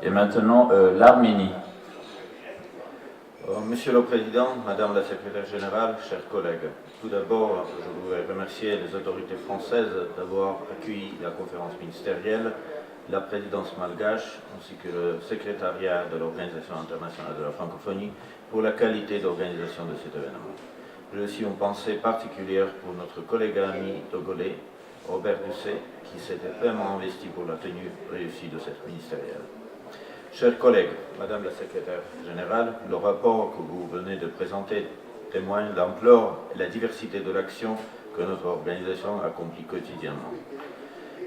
Et maintenant, l'Arménie. Monsieur le Président, Madame la Secrétaire Générale, chers collègues, tout d'abord, je voudrais remercier les autorités françaises d'avoir accueilli la conférence ministérielle, la présidence malgache ainsi que le secrétariat de l'Organisation internationale de la francophonie pour la qualité d'organisation de cet événement. J'ai aussi une pensée particulière pour notre collègue ami togolais, Robert Doucet, qui s'était pleinement investi pour la tenue réussie de cette ministérielle. Chers collègues, Madame la Secrétaire Générale, le rapport que vous venez de présenter témoigne de l'ampleur et la diversité de l'action que notre organisation accomplit quotidiennement.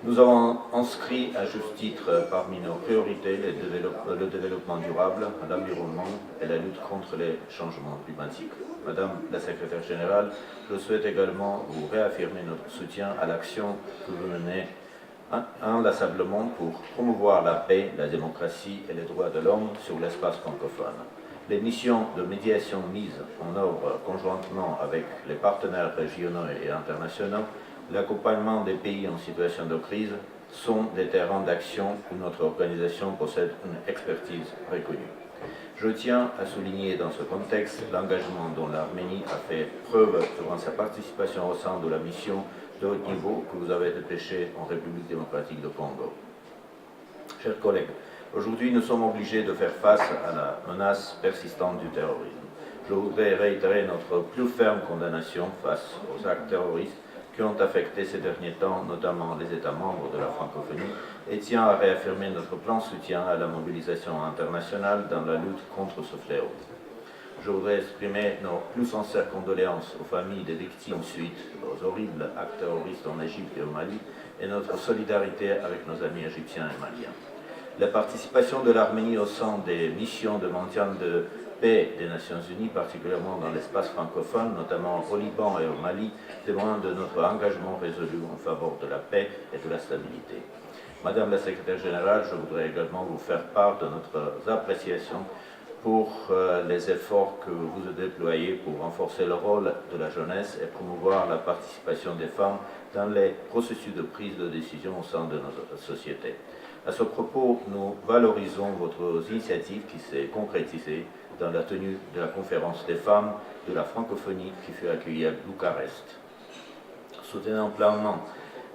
Nous avons inscrit à juste titre parmi nos priorités le développement durable, l'environnement et la lutte contre les changements climatiques. Madame la Secrétaire Générale, je souhaite également vous réaffirmer notre soutien à l'action que vous menez inlassablement pour promouvoir la paix, la démocratie et les droits de l'homme sur l'espace francophone. Les missions de médiation mises en œuvre conjointement avec les partenaires régionaux et internationaux, l'accompagnement des pays en situation de crise sont des terrains d'action où notre organisation possède une expertise reconnue. Je tiens à souligner dans ce contexte l'engagement dont l'Arménie a fait preuve durant sa participation au sein de la mission de haut niveau que vous avez dépêché en République démocratique du Congo. Chers collègues, aujourd'hui nous sommes obligés de faire face à la menace persistante du terrorisme. Je voudrais réitérer notre plus ferme condamnation face aux actes terroristes qui ont affecté ces derniers temps, notamment les États membres de la francophonie, et tiens à réaffirmer notre plein soutien à la mobilisation internationale dans la lutte contre ce fléau. Je voudrais exprimer nos plus sincères condoléances aux familles des victimes suite aux horribles actes terroristes en Égypte et au Mali et notre solidarité avec nos amis égyptiens et maliens. La participation de l'Arménie au sein des missions de maintien de paix des Nations Unies, particulièrement dans l'espace francophone, notamment au Liban et au Mali, témoigne de notre engagement résolu en faveur de la paix et de la stabilité. Madame la Secrétaire Générale, je voudrais également vous faire part de notre appréciation pour les efforts que vous déployez pour renforcer le rôle de la jeunesse et promouvoir la participation des femmes dans les processus de prise de décision au sein de notre société. À ce propos, nous valorisons votre initiative qui s'est concrétisée dans la tenue de la conférence des femmes de la francophonie qui fut accueillie à Bucarest. Soutenant pleinement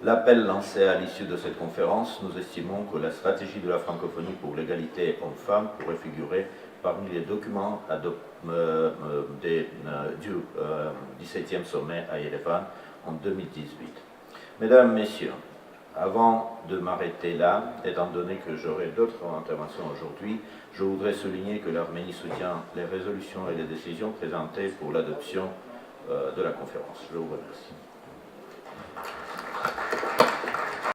l'appel lancé à l'issue de cette conférence, nous estimons que la stratégie de la francophonie pour l'égalité hommes-femmes pourrait figurer parmi les documents du 17e sommet à Yerevan en 2018. Mesdames, Messieurs, avant de m'arrêter là, étant donné que j'aurai d'autres interventions aujourd'hui, je voudrais souligner que l'Arménie soutient les résolutions et les décisions présentées pour l'adoption de la conférence. Je vous remercie.